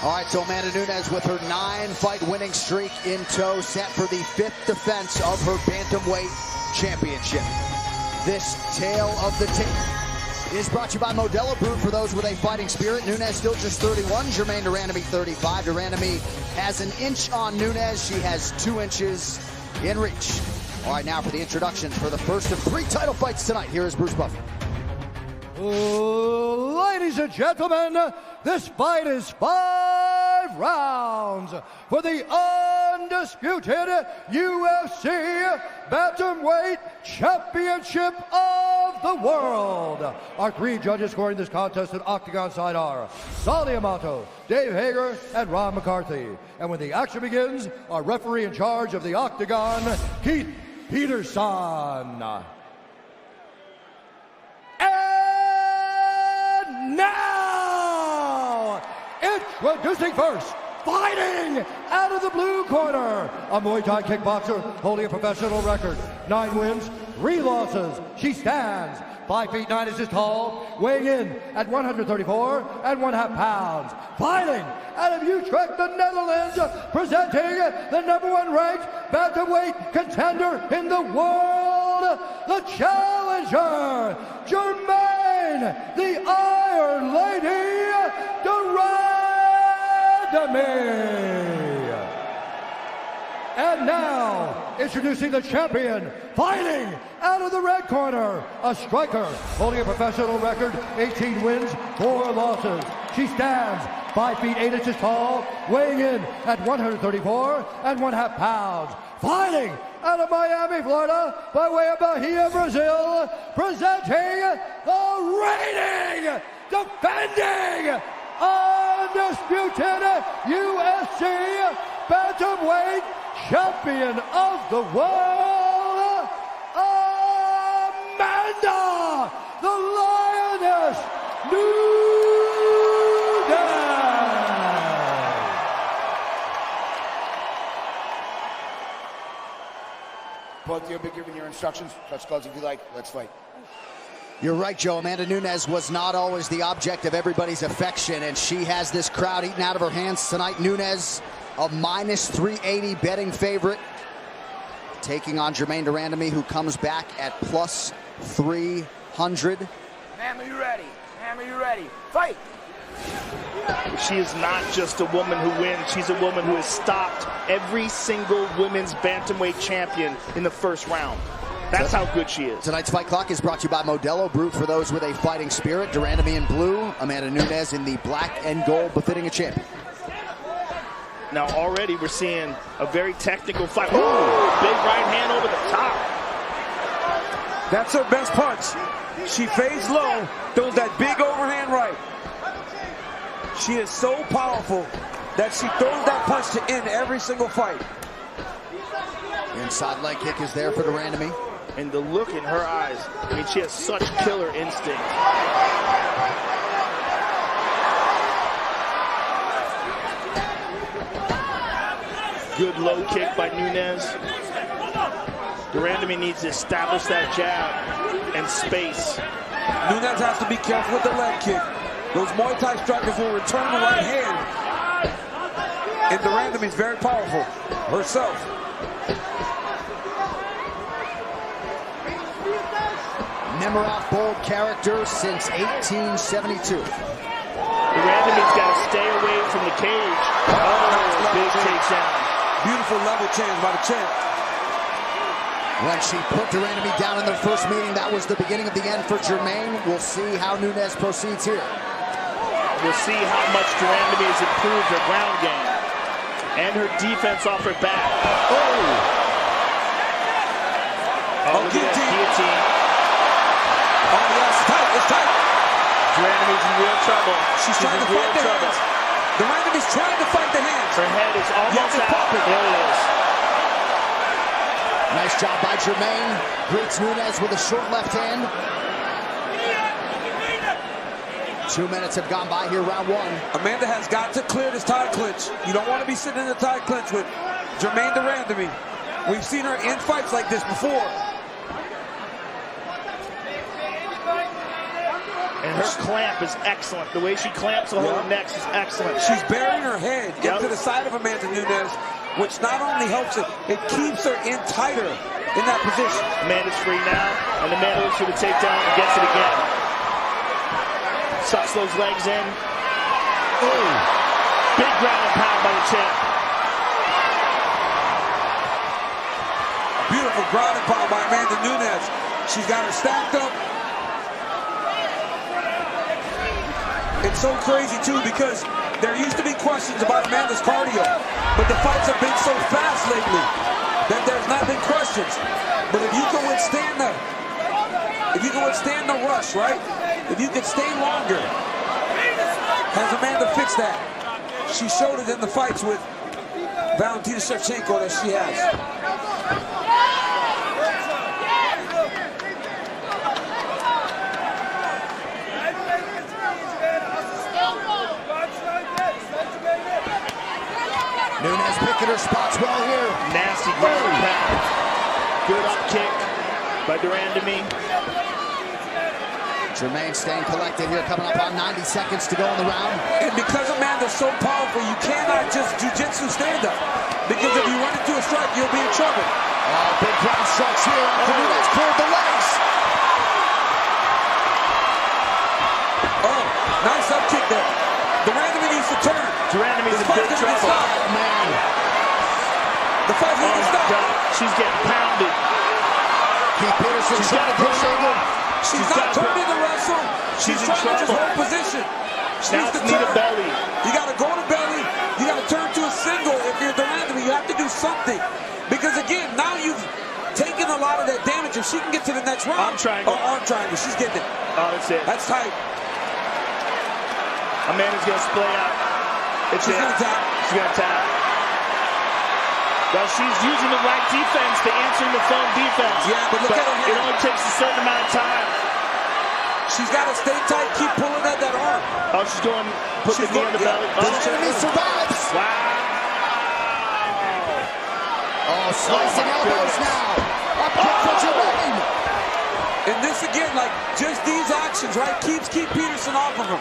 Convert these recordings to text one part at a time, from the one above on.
All right, so Amanda Nunes with her 9-fight winning streak in tow, set for the 5th defense of her bantamweight championship. This tale of the tape is brought to you by Modelo Brew for those with a fighting spirit. Nunes still just 31, Germaine de Randamie 35. De Randamie has an inch on Nunes. She has 2 inches in reach. All right, now for the introductions for the first of 3 title fights tonight. Here is Bruce Buffer. Ladies and gentlemen, this fight is 5 rounds for the undisputed UFC Bantamweight Championship of the World. Our 3 judges scoring this contest at Octagon side are Sally Amato, Dave Hager, and Ron McCarthy. And when the action begins, our referee in charge of the Octagon, Keith Peterson. Now, introducing first, fighting out of the blue corner, a Muay Thai kickboxer holding a professional record, 9 wins, 3 losses. She stands 5 feet 9 inches tall, weighing in at 134 1/2 pounds. Fighting out of Utrecht, the Netherlands, presenting the #1 ranked bantamweight contender in the world, the challenger, Germaine, the Iron Lady, Randamie. And now, introducing the champion, fighting out of the red corner, a striker holding a professional record, 18 wins, 4 losses. She stands 5 feet 8 inches tall, weighing in at 134 1/2 pounds. Fighting out of Miami, Florida, by way of Bahia, Brazil, presenting the reigning, defending, undisputed UFC Bantamweight Champion of the World, Amanda, the Lioness, Nunes. Both of you have been given your instructions. Touch gloves if you like. Let's fight. You're right, Joe. Amanda Nunes was not always the object of everybody's affection, and she has this crowd eating out of her hands tonight. Nunes, a -380 betting favorite, taking on Germaine de Randamie, who comes back at +300. Ma'am, are you ready? Ma'am, are you ready? Fight! She is not just a woman who wins. She's a woman who has stopped every single women's bantamweight champion in the first round. That's how good she is. Tonight's Fight Clock is brought to you by Modelo Brew for those with a fighting spirit. De Randamie in blue, Amanda Nunes in the black and gold, befitting a champion. Now already we're seeing a very technical fight. Ooh, big right hand over the top. That's her best punch. She fades low, throws that big overhand right. She is so powerful that she throws that punch to end every single fight. Inside leg kick is there for De Randamie. And the look in her eyes, I mean, she has such killer instinct. Good low kick by Nunes. De Randamie needs to establish that jab and space. Nunes has to be careful with the leg kick. Those Muay Thai strikers will return the right hand. And De Randamie is very powerful herself. Nemiroff bold character since 1872. De Randamie's got to stay away from the cage. Oh, big takedown. Beautiful level change by the champ. When she put De Randamie down in their first meeting, that was the beginning of the end for Germaine. We'll see how Nunes proceeds here. We'll see how much De Randamie has improved her ground game and her defense off her back. Oh, look at that guillotine. Oh, yes, tight, it's tight. De Randamie's in real trouble. She's trying to fight the hands. De Randamie's trying to fight the hands. Her head is almost out. There it is. Nice job by Germaine. Greets Nunes with a short left hand. 2 minutes have gone by here, round 1. Amanda has got to clear this tie clinch. You don't want to be sitting in the tie clinch with Germaine de Randamie. We've seen her in fights like this before. And her clamp is excellent. The way she clamps the whole neck is excellent. She's burying her head into the side of Amanda Nunes, which not only helps it, it keeps her in tighter in that position. Amanda's free now, and Amanda looks for the takedown and gets it again. Sucks those legs in. Ooh. Big ground and pound by the champ. Beautiful ground and pound by Amanda Nunes. She's got her stacked up. It's so crazy, too, because there used to be questions about Amanda's cardio, but the fights have been so fast lately that there's not been questions. But if you can withstand the rush, right? If you can stay longer, has Amanda fixed that? She showed it in the fights with Valentina Shevchenko that she has. Nunes picking her spots well here. Nasty ground and pound. Good up kick by Randamie. Germaine staying collected here, coming up on 90 seconds to go in the round. And because Amanda's so powerful, you cannot just jiu-jitsu stand up. Because if you run into a strike, you'll be in trouble. Oh, big ground strikes here. Nunes cleared the legs. Oh, nice up kick there. Randamie needs to turn. Randamie's in big trouble. Oh, man. The fight's going to stop. God. She's getting pounded. Keith Peterson's trying to push over. She's not turning to wrestle. She's trying to just hold position. She now needs it's to turn. belly. You got to go to belly. You got to turn to a single. If you're Randamie, you have to do something. Because, again, now you've taken a lot of that damage. If she can get to the next round. Arm triangle. Oh, arm triangle. She's getting it. Oh, that's it. That's tight. Amanda's going to splay out. She's going to tap. She's going to tap. Well, she's using the right defense to answering the phone defense. Yeah, but look at her it here. only takes a certain amount of time. She's got to stay tight, keep pulling at that arm. Oh, she's going to put the knee on the belly. Randamie survives. Wow. Oh, slicing elbows now. Up kick for Germaine. And this again, like just these actions, right, keeps Peterson off of him.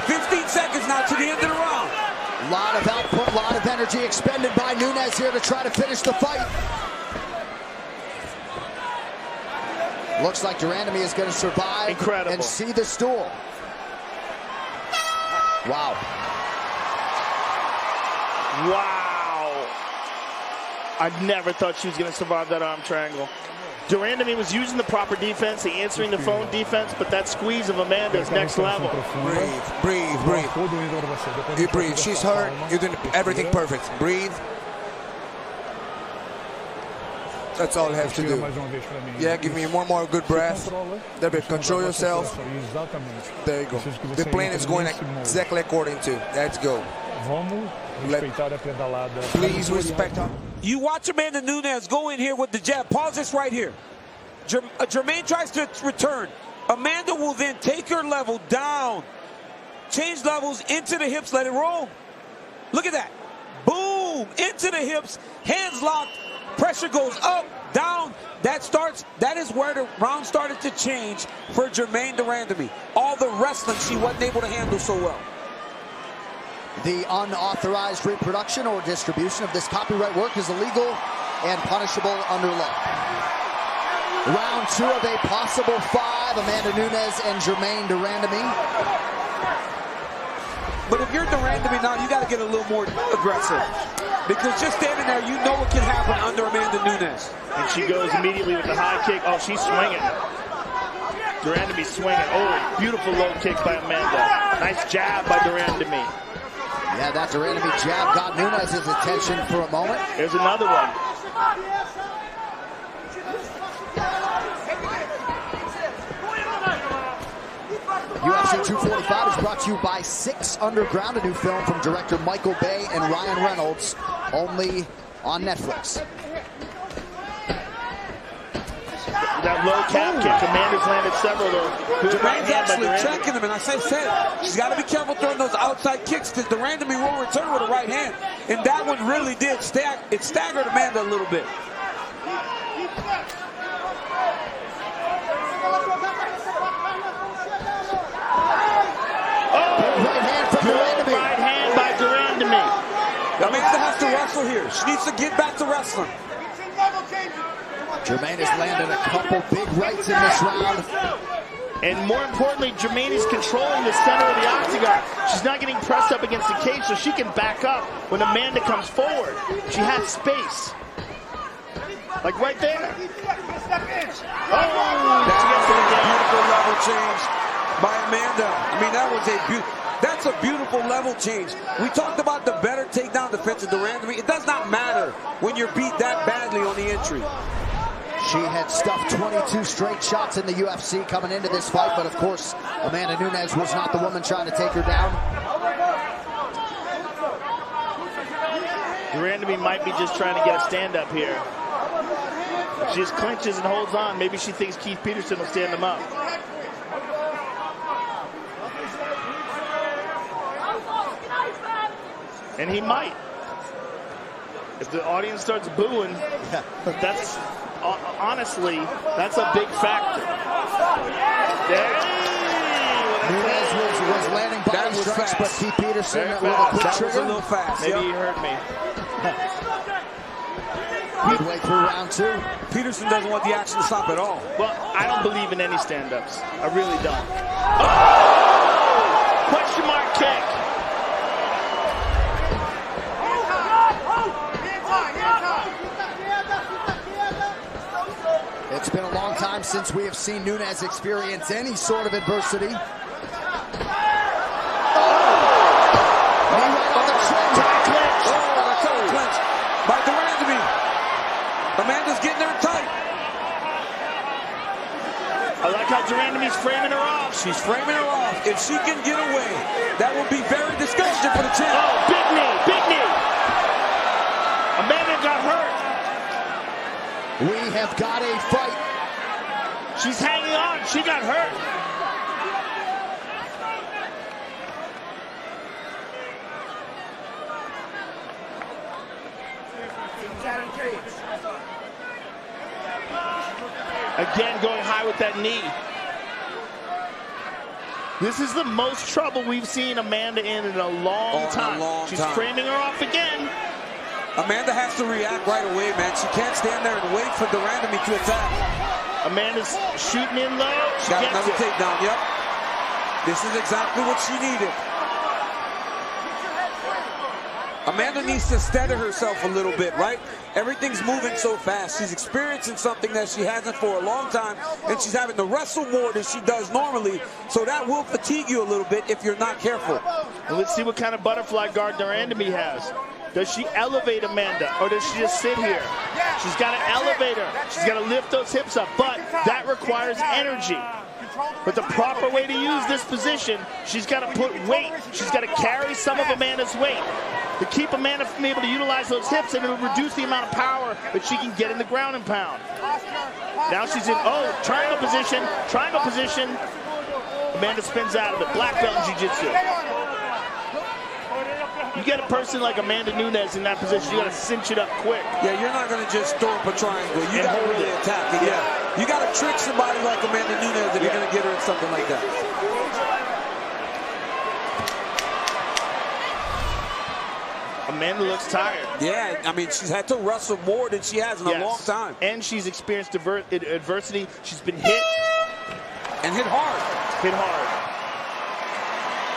15 seconds now to the end of the round. A lot of output, a lot of energy expended by Nunes here to try to finish the fight. Looks like Randamie is going to survive. Incredible. And see the stool. Wow. Wow. I never thought she was going to survive that arm triangle. Randamie was using the proper defense, the answering the phone defense, but that squeeze of Amanda is next level. Breathe. You breathe. She's hurt. You're doing everything perfect. Breathe. That's all you have to do. Yeah, give me one more good breath. There, control yourself. There you go. The plan is going exactly according to. Let's go. Please respect her. You watch Amanda Nunes go in here with the jab. Pause this right here. Germaine tries to return. Amanda will then take her level down. Change levels into the hips. Let it roll. Look at that. Boom. Into the hips. Hands locked. Pressure goes up, down. That is where the round started to change for Germaine Randamie. All the wrestling she wasn't able to handle so well. The unauthorized reproduction or distribution of this copyright work is illegal and punishable under law. Round 2 of a possible 5, Amanda Nunes and Germaine Randamie. But if you're Randamie now, you got to get a little more aggressive. Because just standing there, you know what can happen under Amanda Nunes. And she goes immediately with the high kick. Oh, she's swinging. Randamie swinging. Oh, beautiful low kick by Amanda. Nice jab by Randamie. Yeah, that Randamie jab got Nunes' attention for a moment. There's another one. UFC 245 is brought to you by 6 Underground, a new film from director Michael Bay and Ryan Reynolds, only on Netflix. That low cap kick, Amanda's landed several though. Germaine's actually checking him, and as I said, she's got to be careful throwing those outside kicks because Randamie will return with a right hand. And that one really did it staggered Amanda a little bit. Amanda has to wrestle here. She needs to get back to wrestling. Germaine has landed a couple big rights in this round. And more importantly, Germaine is controlling the center of the octagon. She's not getting pressed up against the cage, so she can back up when Amanda comes forward. She has space. Like right there. Oh! That's a beautiful level change by Amanda. I mean, that's a beautiful level change. We talked about the better takedown defense of Randamie. It does not matter when you're beat that badly on the entry. She had stuffed 22 straight shots in the UFC coming into this fight, but of course, Amanda Nunes was not the woman trying to take her down. Randamie might be just trying to get a stand-up here. She just clinches and holds on. Maybe she thinks Keith Peterson will stand him up. And he might. If the audience starts booing, that's... honestly, that's a big factor. Nunes was landing body strikes, but Keith Peterson with a quick trigger. Was a little fast. Maybe he heard me. Midway through round 2. Peterson doesn't want the action to stop at all. Well, I don't believe in any stand-ups. I really don't. Oh! Question mark kick. It's been a long time since we have seen Nunes experience any sort of adversity. Knee right on the chin. Clinch. Oh, that's a clinch by Randamie. Amanda's getting her tight. I like how Randamie's framing her off. She's framing her off. If she can get away, that will be very discouraging for the champ. Oh, big knee, big knee. Amanda got hurt. We have got a fight. She's hanging on. She got hurt. Again, going high with that knee. This is the most trouble we've seen Amanda in a long time. She's framing her off again. Amanda has to react right away, man. She can't stand there and wait for Randamie to attack. Amanda's shooting in low. She got another takedown, yep. This is exactly what she needed. Amanda needs to steady herself a little bit, right? Everything's moving so fast. She's experiencing something that she hasn't for a long time, and she's having to wrestle more than she does normally, so that will fatigue you a little bit if you're not careful. And let's see what kind of butterfly guard Randamie has. Does she elevate Amanda, or does she just sit here? She's got to elevate her. She's got to lift those hips up, but that requires energy. But the proper way to use this position, she's got to put weight. She's got to carry some of Amanda's weight to keep Amanda from able to utilize those hips, and it'll reduce the amount of power that she can get in the ground and pound. Now she's in, triangle position, triangle position. Amanda spins out of it. Black belt in jiu-jitsu. You get a person like Amanda Nunes in that position, you got to cinch it up quick. Yeah, you're not going to just throw up a triangle. You got to really attack it. Yeah. You got to trick somebody like Amanda Nunes if you're going to get her in something like that. Amanda looks tired. Yeah, I mean, she's had to wrestle more than she has in a long time. And she's experienced adversity. She's been hit. And hit hard. Hit hard.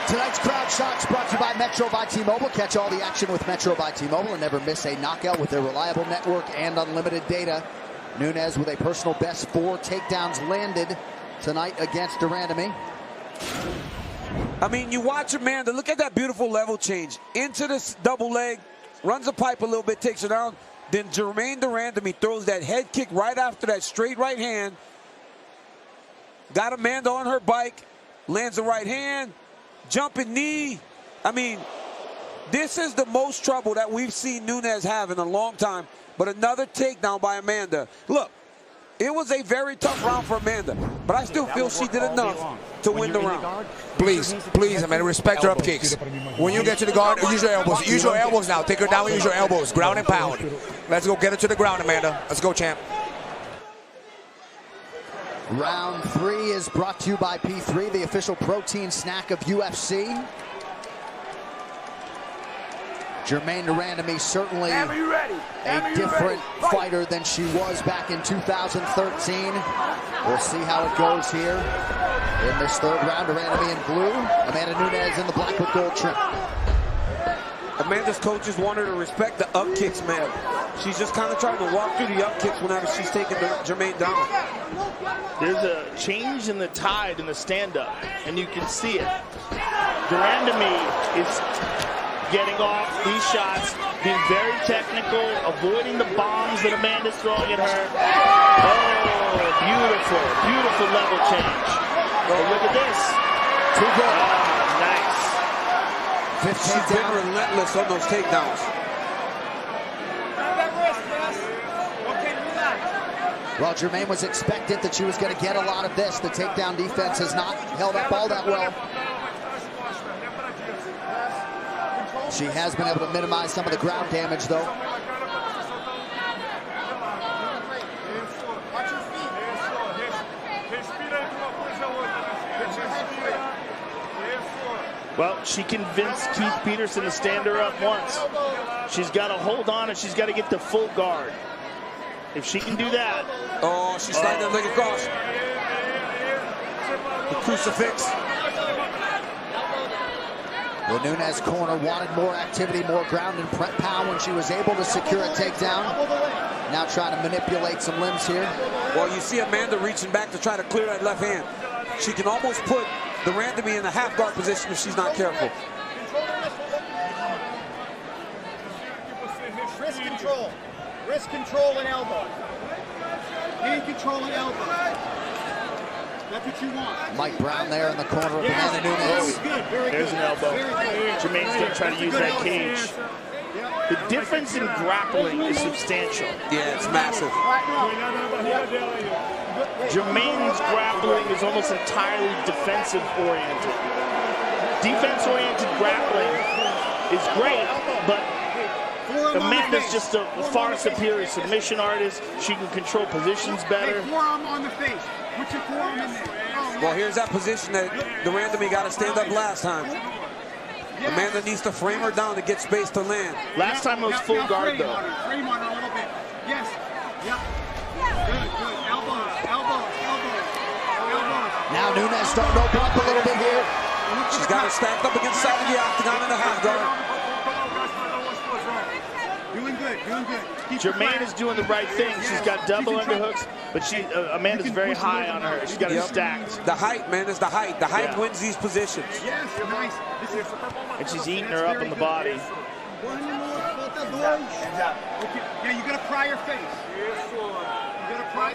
Tonight's Crowd Shots brought to you by Metro by T-Mobile. Catch all the action with Metro by T-Mobile and never miss a knockout with their reliable network and unlimited data. Nunes with a personal best 4 takedowns landed tonight against Randamie. I mean, you watch Amanda, look at that beautiful level change. Into this double leg, runs the pipe a little bit, takes her down. Then Germaine Randamie throws that head kick right after that straight right hand. Got Amanda on her bike, lands the right hand. Jumping knee. I mean, this is the most trouble that we've seen Nunes have in a long time. But another takedown by Amanda. Look, it was a very tough round for Amanda, but I still feel she did enough to win the round. Please, Amanda, respect her up kicks. When you get to the guard, use your elbows. Use your elbows now. Take her down and use your elbows. Ground and pound. Let's go get her to the ground, Amanda. Let's go, champ. Round 3 is brought to you by P3, the official protein snack of UFC. Germaine Randamie certainly a different fighter than she was back in 2013. We'll see how it goes here in this third round. Randamie in blue, Amanda Nunes in the black with gold trim. Amanda's coaches want her to respect the up kicks, man. She's just kind of trying to walk through the up kicks whenever she's taking Germaine down. There's a change in the tide in the stand-up, and you can see it. Randamie is getting off these shots, being very technical, avoiding the bombs that Amanda's throwing at her. Oh, beautiful, beautiful level change. Oh, look at this. Too good. Oh, nice. She's been relentless on those takedowns. Well, Germaine was expectant that she was going to get a lot of this. The takedown defense has not held up all that well. She has been able to minimize some of the ground damage, though. Well, she convinced Keith Peterson to stand her up once. She's got to hold on, and she's got to get the full guard. If she can do that. Oh, she's sliding that leg across. The crucifix. The Nunes corner wanted more activity, more ground and pound when she was able to secure a takedown. Now trying to manipulate some limbs here. Well, you see Amanda reaching back to try to clear that left hand. She can almost put the Randamie in the half guard position if she's not careful. Wrist control. Wrist control and elbow. Hand control and elbow. That's what you want. Mike Brown there in the corner of Amanda Nunes. There's an elbow. Germaine's going to try to use that cage. The difference in grappling is substantial. Yeah, it's massive. Germaine's grappling is almost entirely defensive-oriented. Defense-oriented grappling is great, but Amanda's just a far superior submission artist. She can control positions better. Forearm on the face. Put your forearm in there. Well, here's that position that the Randamie got to stand up last time. Amanda needs to frame her down to get space to land. Last time it was full guard, though. Frame on her a little bit. Yes. Yep. Good, good. Elbows, elbows, elbows, elbows. Now Nunes starting to open up a little bit here. She's got her stacked up against the side of the octagon in the half guard. Doing good, doing good. Germaine is doing the right thing. She's got double underhooks, but Amanda's very high on her. She's got it stacked. The height, man, is the height. The height wins these positions. Yes, nice. And she's eating her up in the body. Yeah, you gotta pry your face. You gotta pry.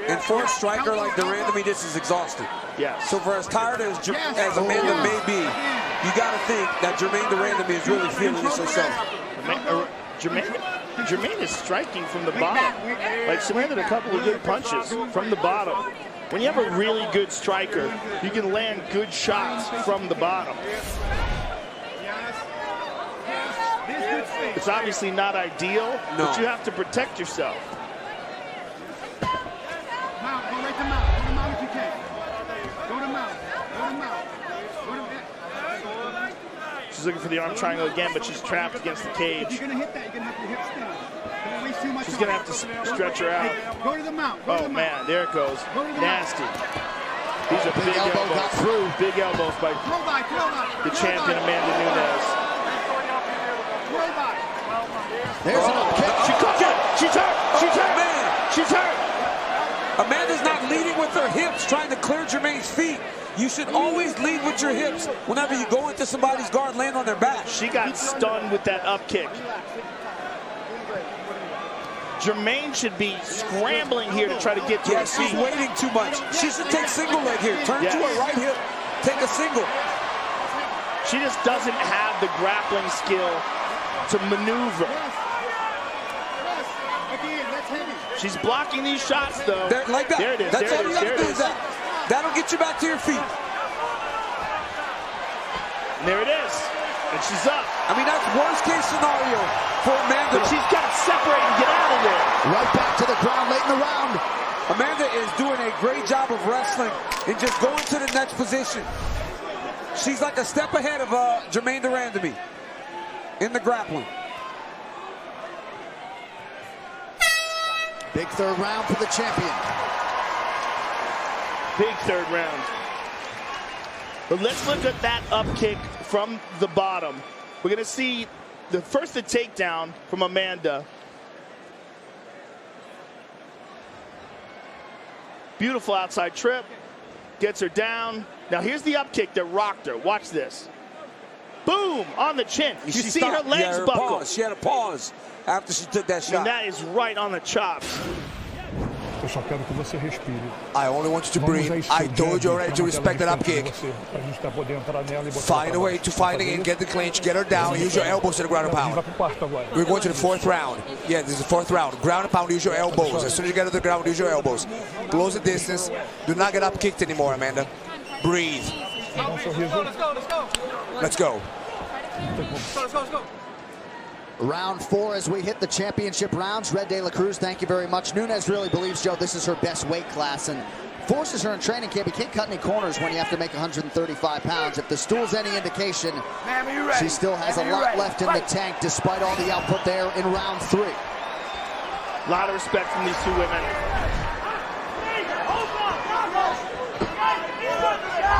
And for a striker like the Randamie, this is exhausting. Yeah. So for as tired as Amanda may be, you gotta think that Germaine the Randamie is really feeling this herself. Germaine is striking from the bottom. Like, she landed a couple of good punches from the bottom. When you have a really good striker, you can land good shots from the bottom. It's obviously not ideal, but you have to protect yourself. Mount, go right to mount. Go to mount if you can. Go to mount. Go to mount. Go to mount. She's looking for the arm triangle again, but she's trapped against the cage. If you're going to hit that, you're going to have to hip down. Don't waste too much. She's going to have to stretch her out. Go to the mount. Oh, man, there it goes. Nasty. These are big elbows. Got through. Big elbows by the champion, Amanda Nunes. There's an up kick. She cooked it. She's hurt. She's hurt. Man. She's hurt. Amanda's not leading with her hips, trying to clear Germaine's feet. You should always lead with your hips whenever you go into somebody's guard, land on their back. She got stunned with that up kick. Germaine should be scrambling here to try to get to her feet. She's waiting too much. She should take single leg here. Turn to her right hip. Take a single. She just doesn't have the grappling skill to maneuver. She's blocking these shots, though. Like that. There it is. That's there all you got to do is that. That'll get you back to your feet. And there it is. And she's up. I mean, that's worst case scenario for Amanda. But she's got to separate and get out of there. Right back to the ground late in the round. Amanda is doing a great job of wrestling and just going to the next position. She's like a step ahead of Germaine Randamie. in the grappling. Big third round for the champion. Big third round. But let's look at that up kick from the bottom. We're going to see the takedown from Amanda. Beautiful outside trip. Gets her down. Now here's the up kick that rocked her. Watch this. Boom! On the chin. You see her legs buckle. She had a pause after she took that shot. And that is right on the chops. I only want you to breathe. I told you already to respect that up kick. Find a way to fight again, get the clinch, get her down, use your elbows to the ground and pound. We're going to the fourth round. Yeah, this is the fourth round. Ground and pound, use your elbows. As soon as you get to the ground, use your elbows. Close the distance. Do not get up kicked anymore, Amanda. Breathe. Let's go. Let's go. Round 4 as we hit the championship rounds. Red De La Cruz, thank you very much. Nunes really believes, Joe, this is her best weight class and forces her in training camp. You can't cut any corners when you have to make 135 pounds. If the stool's any indication, she still has a lot left in the tank despite all the output there in round 3. A lot of respect from these two women.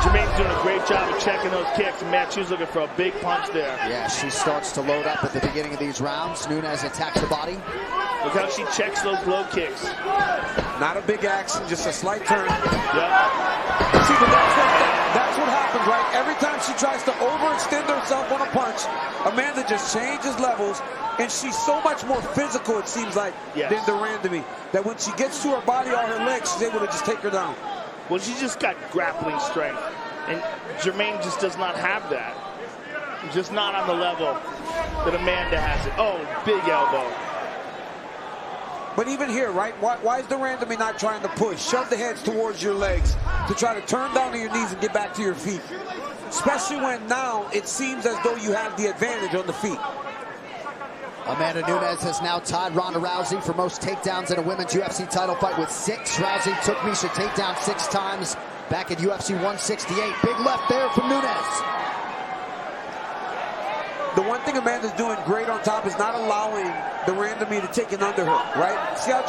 Germaine's doing a great job of checking those kicks. Man, she was looking for a big punch there. Yeah, she starts to load up at the beginning of these rounds. Nunes attacks the body. Look how she checks those low kicks. Not a big action, just a slight turn. Yeah. See, but that's what happens, right? Every time she tries to overextend herself on a punch, Amanda just changes levels, and she's so much more physical, it seems like, than the Randamie. That when she gets to her body or her legs, she's able to just take her down. Well, she just got grappling strength, and Germaine just does not have that. Just not on the level that Amanda has it. Oh, big elbow. But even here, right, why is the Randamie not trying to push? Shove the heads towards your legs to try to turn down to your knees and get back to your feet. Especially when now it seems as though you have the advantage on the feet. Amanda Nunes has now tied Ronda Rousey for most takedowns in a women's UFC title fight with 6. Rousey took Misha takedown 6 times back at UFC 168. Big left there from Nunes. The one thing Amanda's doing great on top is not allowing the Randamie to take an underhook, right? See how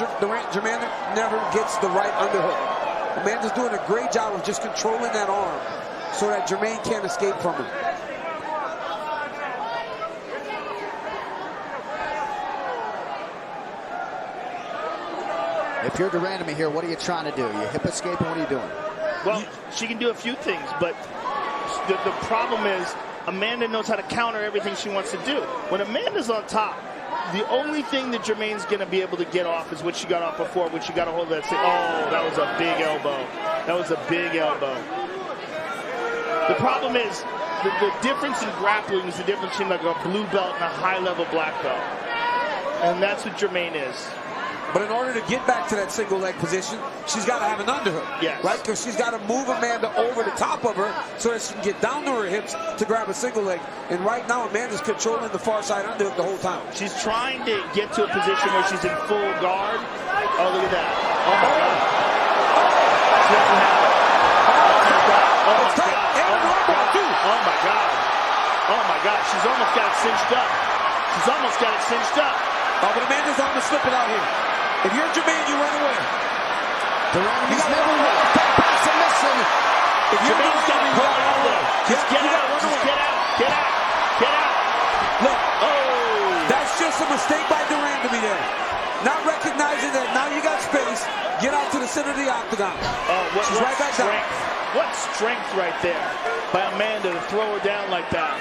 Germaine never gets the right underhook. Amanda's doing a great job of just controlling that arm so that Germaine can't escape from her. If you're the Randamie here, what are you trying to do? You hip escape, and what are you doing? Well, she can do a few things, but the problem is Amanda knows how to counter everything she wants to do. When Amanda's on top, the only thing that Germaine's going to be able to get off is what she got off before, when she got a hold of that. Say, oh, that was a big elbow. That was a big elbow. The problem is the difference in grappling is the difference between like a blue belt and a high-level black belt. And that's what Germaine is. But in order to get back to that single leg position, she's got to have an underhook, right? Because she's got to move Amanda over the top of her so that she can get down to her hips to grab a single leg. And right now, Amanda's controlling the far side underhook the whole time. She's trying to get to a position where she's in full guard. Oh, look at that. Oh, my God. She doesn't have it. Oh, my God. Oh, my God. Oh, my God. She's almost got it cinched up. She's almost got it cinched up. Oh, but Amanda's almost slipping out here. If you're Germaine, you run away. He's never won a fight by submission. If you're Germaine's got to pull out all that. Just get out. Just get out. Get out. Get out. Look. Oh. That's just a mistake by Randamie there. Not recognizing that now you got space. Get out to the center of the octagon. She's right back down. What strength right there by Amanda to throw her down like that.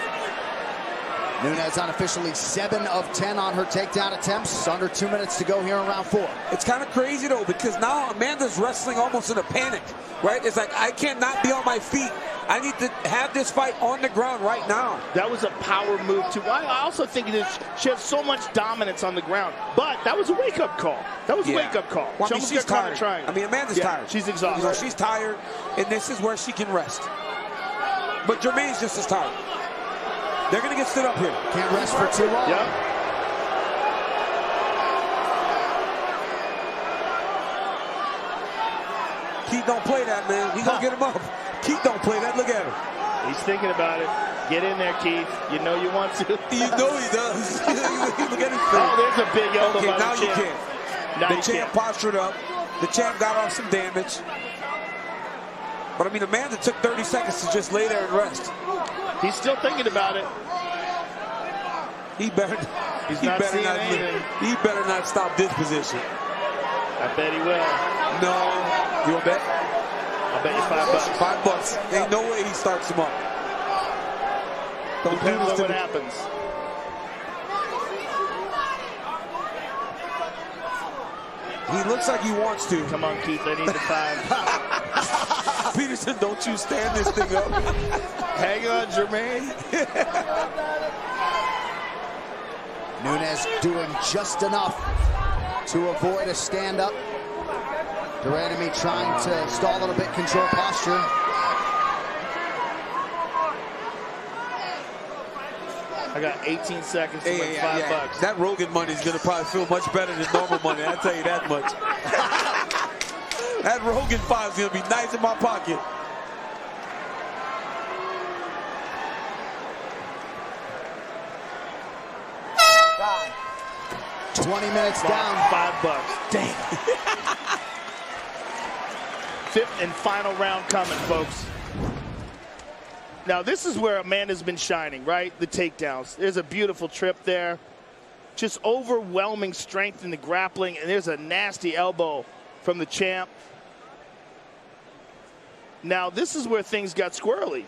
Nunes unofficially 7 of 10 on her takedown attempts. Under 2 minutes to go here in round 4. It's kind of crazy, though, because now Amanda's wrestling almost in a panic, right? It's like, I cannot be on my feet. I need to have this fight on the ground right now. That was a power move, too. I also think that she has so much dominance on the ground. But that was a wake-up call. That was a wake-up call. Well, I mean, she's tired. I mean, Amanda's tired. She's exhausted. You know, she's tired, and this is where she can rest. But Germaine's just as tired. They're going to get stood up here. Can't rest for too long. Yep. Keith, don't play that, man. He's going to get him up. Keith don't play that. Look at him. He's thinking about it. Get in there, Keith. You know you want to. You know he does. Look at his face. Oh, there's a big elbow Okay, by now the you champ. can't. Now The you champ can't. postured up. The champ got off some damage. But I mean, Amanda took 30 seconds to just lay there and rest. He's still thinking about it. He better He's not seeing anything. He better not stop this position. I bet he will. No. You want to bet? I'll bet you $5. $5. Ain't no way he starts him up. Don't do Depends this on to what me. happens. He looks like he wants to. Come on, Keith. I need the 5. Peterson, don't you stand this thing up. Hang on, Germaine. Nunes doing just enough to avoid a stand-up. Randamie trying to stall a little bit, control posture. I got 18 seconds to win $5. That Rogan money is going to probably feel much better than normal money. I'll tell you that much. That Rogan 5 is going to be nice in my pocket. Down. 20 minutes down. $5. Dang. Fifth and final round coming, folks. Now, this is where Amanda's been shining, right? The takedowns. There's a beautiful trip there. Just overwhelming strength in the grappling, and there's a nasty elbow from the champ. Now, this is where things got squirrely.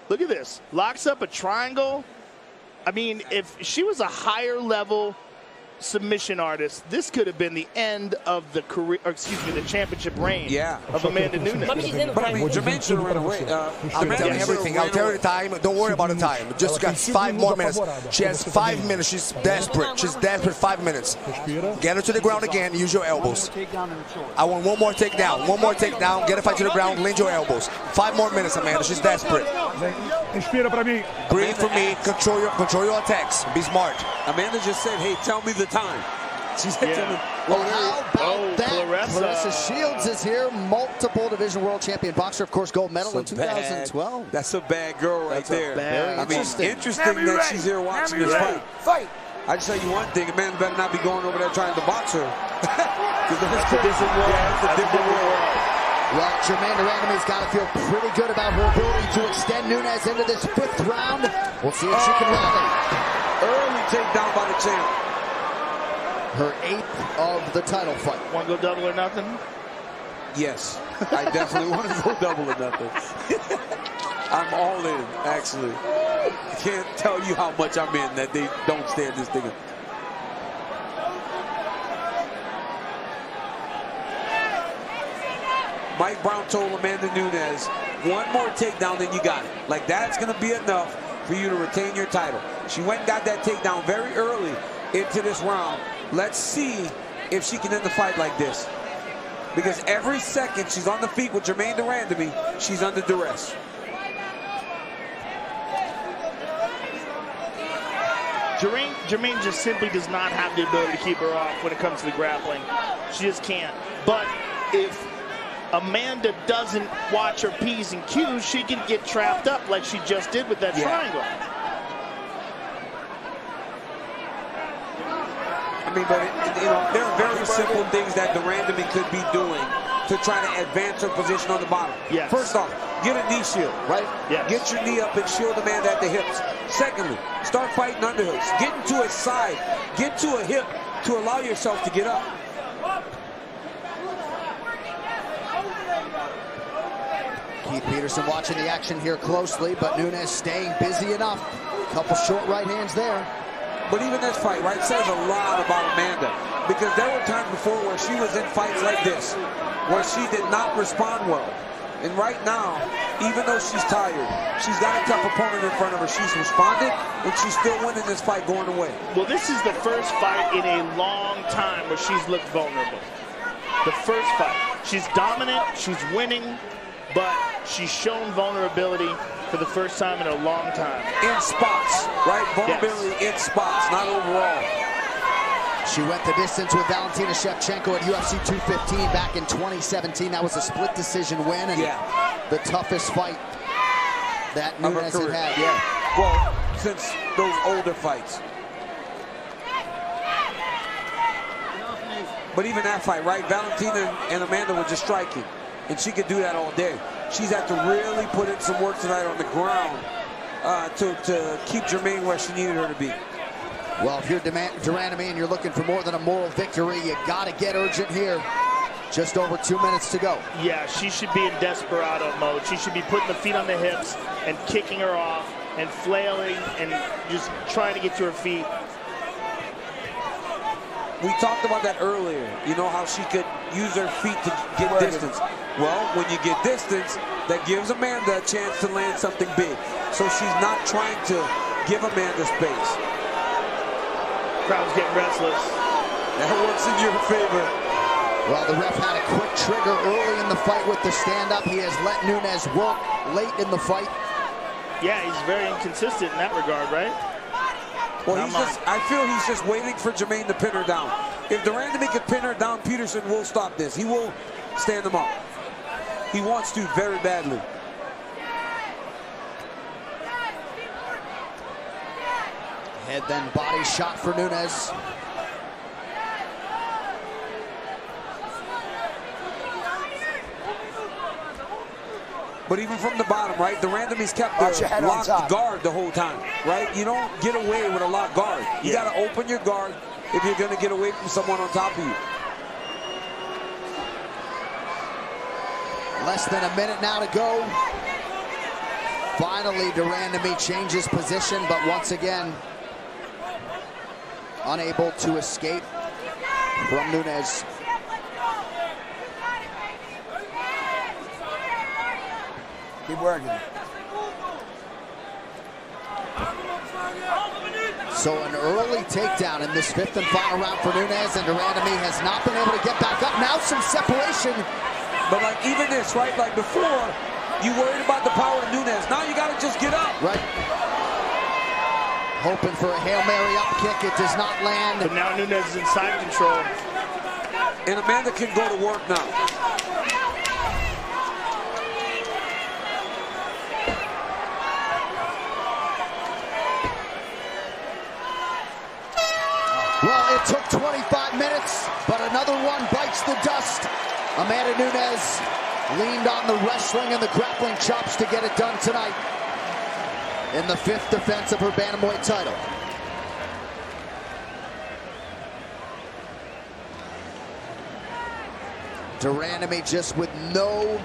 Look at this. Locks up a triangle. I mean, if she was a higher level submission artist, this could have been the end of the career, or excuse me, the championship reign of Amanda Nunes. But I mean, Germaine should run away. I'll tell you everything. I'll tell you the time. Don't worry about the time. Just got 5 more minutes. She has 5 minutes. She's desperate. She's desperate. 5 minutes. Get her to the ground again. Use your elbows. I want one more takedown. One more takedown. Get her fight to the ground. Land your elbows. 5 more minutes, Amanda. She's desperate. Breathe for me. Control your attacks. Be smart. Amanda just said, "Hey, tell me the time." She said, "Tell me." Well, how about that? Clarissa Shields is here, multiple division world champion boxer, of course, gold medal in 2012. That's a bad girl right there. Very I mean, interesting that she's here watching this fight. I just tell you one thing, Amanda better not be going over there trying to box her. Because that's a different world. It's a different world. Well, Germaine Randamie's got to feel pretty good about her ability to extend Nunes into this 5th round. We'll see if she can rally. Early takedown by the champ. Her 8th of the title fight. Want to go double or nothing? Yes, I definitely want to go double or nothing. I'm all in, actually. I can't tell you how much I'm in that they don't stand this thing. Mike Brown told Amanda Nunes, one more takedown, then you got it. Like, that's going to be enough for you to retain your title. She went and got that takedown very early into this round. Let's see if she can end the fight like this. Because every second she's on the feet with Germaine Randamie, she's under duress. Germaine just simply does not have the ability to keep her off when it comes to the grappling. She just can't. But if Amanda doesn't watch her P's and Q's, she can get trapped up like she just did with that triangle. I mean, but you know, there are very simple things that the Randamie could be doing to try to advance her position on the bottom. Yes. First off, get a knee shield, right? Yes. Get your knee up and shield Amanda at the hips. Secondly, start fighting underhooks. Get into a side. Get to a hip to allow yourself to get up. Keith Peterson watching the action here closely, but Nunes staying busy enough. Couple short right hands there. But even this fight, right, says a lot about Amanda. Because there were times before where she was in fights like this, where she did not respond well. And right now, even though she's tired, she's got a tough opponent in front of her. She's responded, and she's still winning this fight going away. Well, this is the first fight in a long time where she's looked vulnerable. The first fight. She's dominant, she's winning, but she's shown vulnerability for the first time in a long time. In spots, right? Vulnerability in spots, not overall. She went the distance with Valentina Shevchenko at UFC 215 back in 2017. That was a split decision win. And the toughest fight that Nunes had had. Yeah. Well, since those older fights. But even that fight, right? Valentina and Amanda were just striking. And she could do that all day. She's had to really put in some work tonight on the ground to keep Germaine where she needed her to be. Well, if you're Randamie and you're looking for more than a moral victory, you got to get urgent here. Just over 2 minutes to go. Yeah, she should be in desperado mode. She should be putting the feet on the hips and kicking her off and flailing and just trying to get to her feet. We talked about that earlier. You know how she could use her feet to get distance. Well, when you get distance, that gives Amanda a chance to land something big. So she's not trying to give Amanda space. Crowd's getting restless. That works in your favor. Well, the ref had a quick trigger early in the fight with the stand-up. He has let Nunes work late in the fight. Yeah, he's very inconsistent in that regard, right? Well, I feel he's just waiting for Germaine to pin her down. If the Randamie could pin her down, Peterson will stop this. He will stand him up. He wants to very badly. Head then body shot for Nunes. But even from the bottom, right, the Randamie's kept the locked guard the whole time, right? You don't get away with a locked guard. You got to open your guard if you're going to get away from someone on top of you. Less than a minute now to go. Finally, Randamie changes position, but once again, unable to escape from Nunes. Keep working. So an early takedown in this fifth and final round for Nunes, and Randamie has not been able to get back up. Now some separation. But like even this, right, like before, you worried about the power of Nunes. Now you got to just get up. Right. Hoping for a Hail Mary up kick. It does not land. But now Nunes is in side control. And Amanda can go to work now. Well, it took 25 minutes, but another one bites the dust. Amanda Nunes leaned on the wrestling and the grappling chops to get it done tonight in the fifth defense of her bantamweight title. Randamie just with no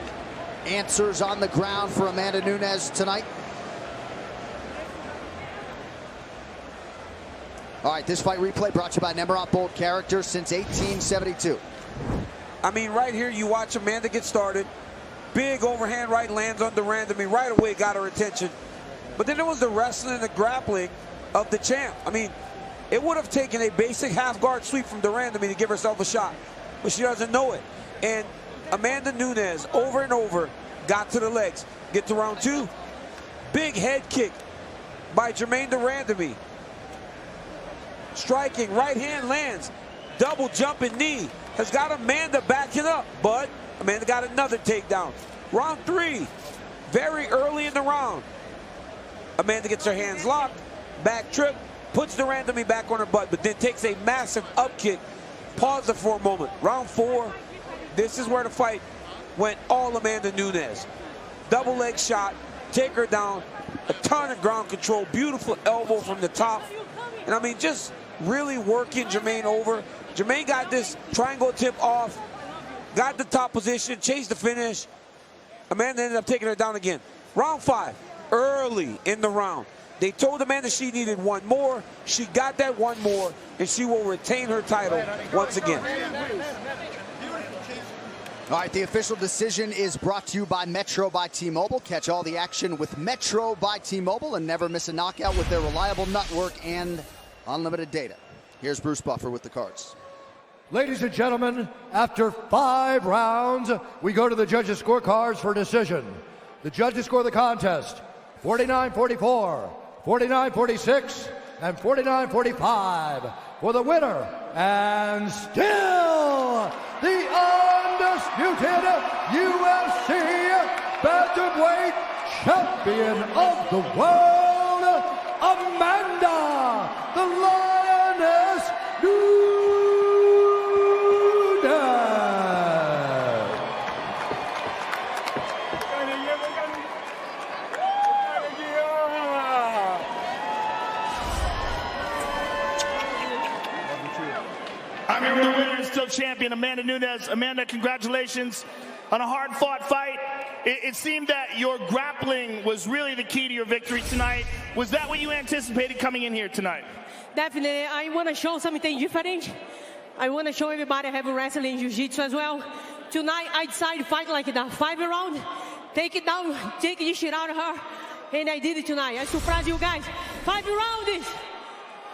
answers on the ground for Amanda Nunes tonight. All right, this fight replay brought to you by Nemeroff Bold Characters since 1872. I mean, right here, you watch Amanda get started. Big overhand right lands on Randamie. Right away, got her attention. But then there was the wrestling and the grappling of the champ. I mean, it would have taken a basic half-guard sweep from Randamie to give herself a shot. But she doesn't know it. And Amanda Nunes, over and over, got to the legs. Get to round two. Big head kick by Germaine Randamie. Striking, right hand lands. Double jumping knee. Has got Amanda backing up. But Amanda got another takedown. Round three. Very early in the round. Amanda gets her hands locked. Back trip. Puts Randamie back on her butt. But then takes a massive up kick. Pause it for a moment. Round four. This is where the fight went all Amanda Nunes. Double leg shot. Take her down. A ton of ground control. Beautiful elbow from the top. And I mean, just really working Germaine over. Germaine got this triangle tip off. Got the top position. Chased the finish. Amanda ended up taking her down again. Round five. Early in the round. They told Amanda she needed one more. She got that one more. And she will retain her title once again. All right, the official decision is brought to you by Metro by T-Mobile. Catch all the action with Metro by T-Mobile and never miss a knockout with their reliable network and unlimited data. Here's Bruce Buffer with the cards. Ladies and gentlemen, after 5 rounds, we go to the judges' scorecards for decision. The judges score the contest 49-44, 49-46, and 49-45 for the winner, and still the undisputed UFC bantamweight champion of the world, Amanda, the Lioness Nunes. I'm here with the winner and still champion, Amanda Nunes. Amanda, congratulations on a hard-fought fight. It seemed that your grappling was really the key to your victory tonight. Was that what you anticipated coming in here tonight? Definitely. I want to show something different. I want to show everybody I have wrestling jiu-jitsu as well. Tonight, I decided to fight like the 5-round. Take it down, take the shit out of her. And I did it tonight. I surprised you guys. 5 rounds.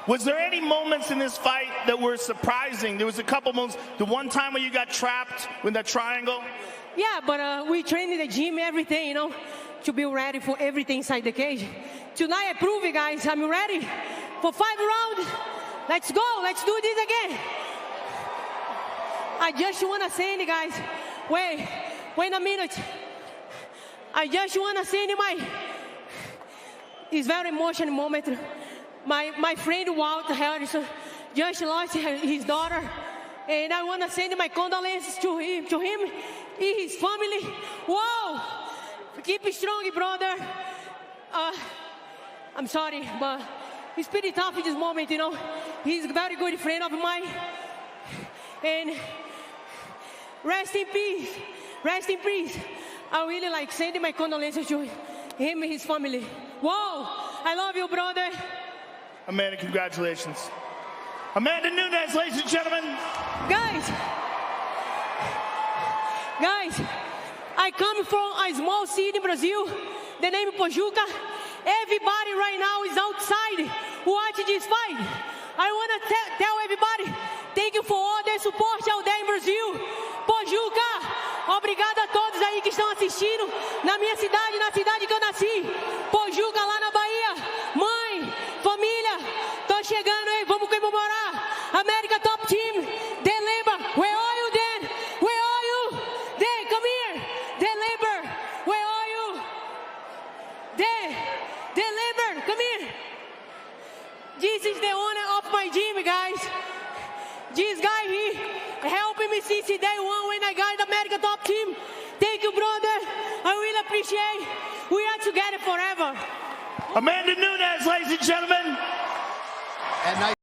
Was there any moments in this fight that were surprising? There was a couple moments. The one time when you got trapped with that triangle? Yeah, but we train in the gym, everything, you know, to be ready for everything inside the cage. Tonight I prove it, guys. I'm ready for 5 rounds. Let's go. Let's do this again. I just want to say, guys, wait a minute. I just want to say it's very emotional moment. My friend Walt Harrison just lost his daughter, and I want to send my condolences to him and his family. Whoa! Keep strong, brother. I'm sorry, but it's pretty tough in this moment, you know. He's a very good friend of mine. And rest in peace. Rest in peace. I really like sending my condolences to him and his family. Whoa! I love you, brother. Amanda, congratulations. Amanda Nunes, ladies and gentlemen. Guys, I come from a small city in Brazil, the name Pojuca. Everybody right now is outside watching this fight. I want to tell everybody, thank you for all the support out there in Brazil. Pojuca, obrigado a todos aí que estão assistindo na minha cidade, na cidade que eu nasci. Pojuca, lá na Bahia. Mãe, família, tô chegando aí, vamos comemorar. America Top Team, deliver. Where are you, Dan? Where are you? Dan, come here. Deliver. Where are you? Dan, deliver. Come here. This is the owner of my gym, guys. This guy here helping me since day one when I got the America Top Team. Thank you, brother. I really appreciate. We are together forever. Amanda Nunes, ladies and gentlemen. And